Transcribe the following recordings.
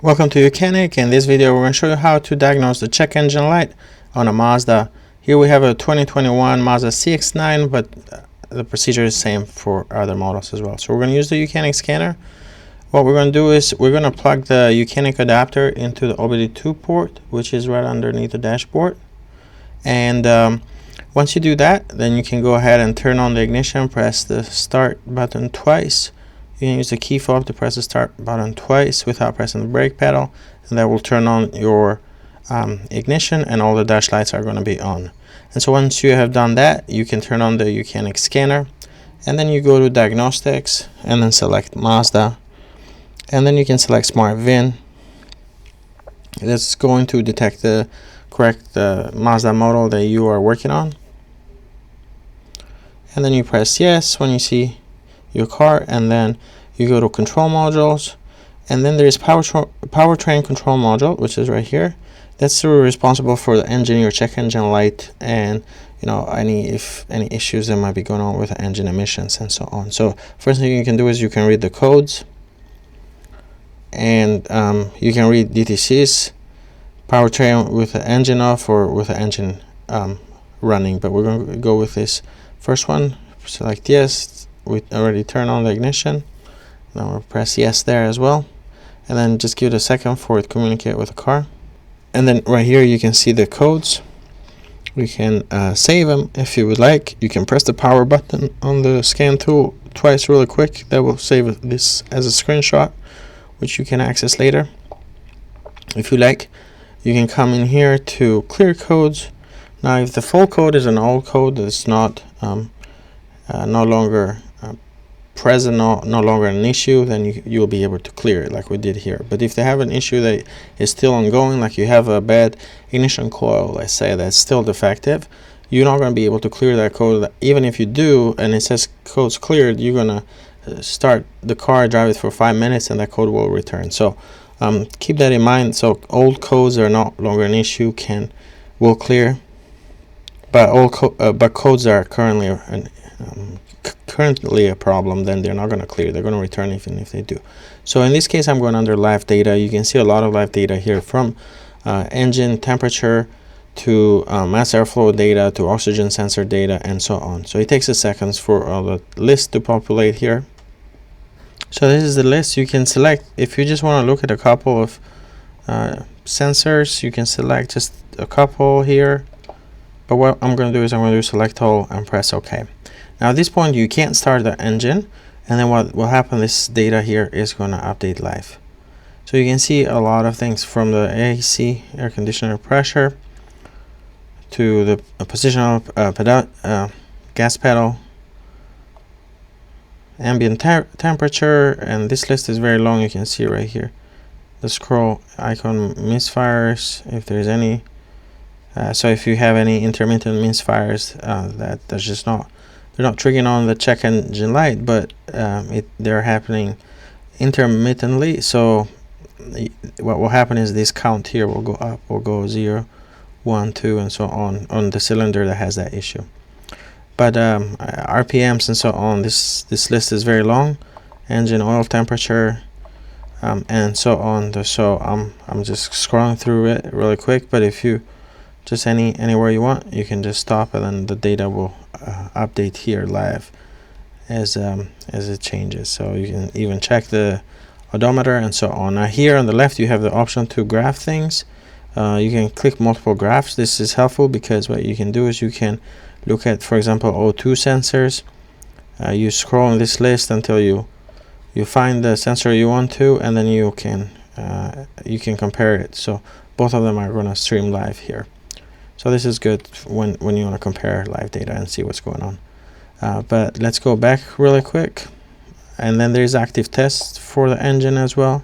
Welcome to YOUCANIC. In this video we're going to show you how to diagnose the check engine light on a Mazda. Here we have a 2021 Mazda CX-9, but the procedure is the same for other models as well. So we're going to use the YOUCANIC scanner. What we're going to do is we're going to plug the YOUCANIC adapter into the OBD2 port, which is right underneath the dashboard. And once you do that, then you can go ahead and turn on the ignition, press the start button twice. You can use the key fob to press the start button twice without pressing the brake pedal, and that will turn on your ignition, and all the dash lights are going to be on. And so once you have done that, you can turn on the YOUCANIC scanner, and then you go to diagnostics and then select Mazda, and then you can select smart VIN. That's going to detect the correct Mazda model that you are working on, and then you press yes when you see your car, and then you go to control modules, and then there's powertrain control module, which is right here. That's responsible for the engine, your check engine light, and any issues that might be going on with the engine emissions and so on. So first thing you can do is you can read the codes, and you can read DTCs, powertrain with the engine off or with the engine running, but we're going to go with this first one. Select yes. We already turned on the ignition. Now we'll press yes there as well, and then just give it a second for it to communicate with the car. And then right here you can see the codes. We can save them if you would like. You can press the power button on the scan tool twice really quick. That will save this as a screenshot, which you can access later if you like. You can come in here to clear codes. Now if the full code is an old code that's not no longer present, no longer an issue, then you'll be able to clear it like we did here. But if they have an issue that is still ongoing, like you have a bad ignition coil, let's say, that's still defective, you're not going to be able to clear that code. Even if you do and it says code's cleared, you're going to start the car, drive it for 5 minutes, and that code will return. So keep that in mind. So old codes are no longer an issue, will clear, but codes are currently a problem, then they're not going to clear. They're going to return even if they do. So in this case, I'm going under live data. You can see a lot of live data here, from engine temperature to mass airflow data to oxygen sensor data and so on. So it takes a second for all the list to populate here. So this is the list. You can select, if you just want to look at a couple of sensors, you can select just a couple here. But what I'm going to do is I'm going to do select all and press OK. Now at this point you can't start the engine, and then what will happen, this data here is going to update live. So you can see a lot of things, from the AC, air conditioner pressure, to the positional gas pedal, ambient temperature, and this list is very long. You can see right here the scroll icon, misfires, if there's any. So if you have any intermittent misfires, that's just they're not triggering on the check engine light, but they're happening intermittently. So what will happen is this count here will go up, will go 0, 1, 2, and so on the cylinder that has that issue. But RPMs and so on, this list is very long. Engine oil temperature, and so on. So I'm just scrolling through it really quick, but if you just anywhere you want, you can just stop, and then the data will update here live as it changes. So you can even check the odometer and so on. Now here on the left you have the option to graph things. You can click multiple graphs. This is helpful because what you can do is you can look at, for example, O2 sensors. You scroll on this list until you find the sensor you want to, and then you can compare it. So both of them are going to stream live here. So this is good when you want to compare live data and see what's going on. But let's go back really quick. And then there's active tests for the engine as well.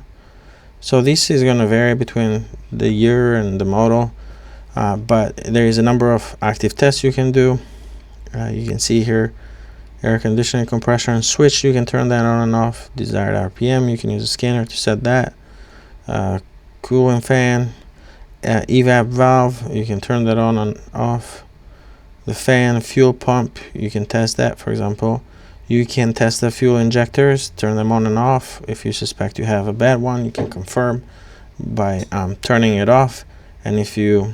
So this is going to vary between the year and the model. But there is a number of active tests you can do. You can see here, air conditioning, compression switch, you can turn that on and off. Desired RPM, you can use a scanner to set that. Cooling fan, evap valve, you can turn that on and off. The fan, fuel pump, you can test that. For example, you can test the fuel injectors, turn them on and off. If you suspect you have a bad one, you can confirm by turning it off. And if you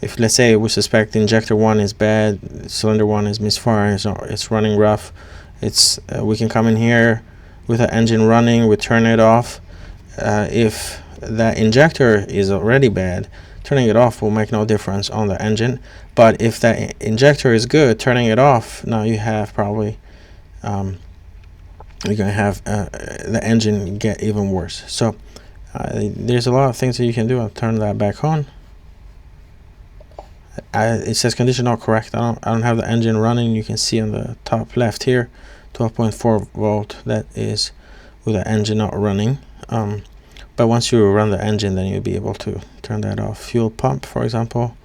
if let's say we suspect injector 1 is bad, cylinder 1 is misfiring, so it's running rough, it's we can come in here with the engine running, we turn it off. If the injector is already bad, turning it off will make no difference on the engine. But if the injector is good, turning it off, now you have probably you're gonna have the engine get even worse. So there's a lot of things that you can do. I'll turn that back on. It says condition not correct. I don't have the engine running. You can see on the top left here, 12.4 volt. That is with the engine not running. But once you run the engine, then you'll be able to turn that off. Fuel pump, for example.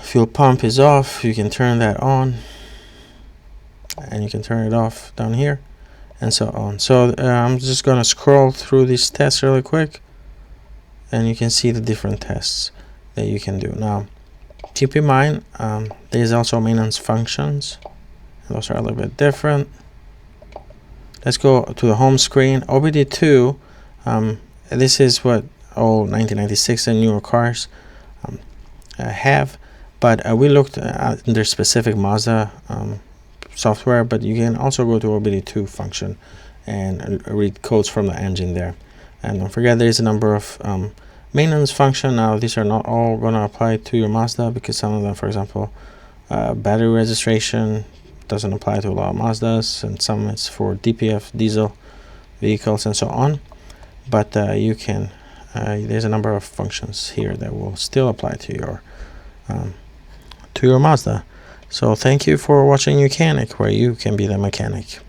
Fuel pump is off. You can turn that on, and you can turn it off down here, and so on. So I'm just gonna scroll through these tests really quick, and you can see the different tests that you can do. Now keep in mind there's also maintenance functions, and those are a little bit different. Let's go to the home screen. OBD2, this is what all 1996 and newer cars have, but we looked at their specific Mazda software, but you can also go to OBD2 function and read codes from the engine there. And don't forget, there's a number of maintenance function. Now these are not all going to apply to your Mazda, because some of them, for example, battery registration doesn't apply to a lot of Mazdas, and some it's for DPF diesel vehicles and so on. But you can there's a number of functions here that will still apply to your Mazda. So thank you for watching YOUCANIC, where you can be the mechanic.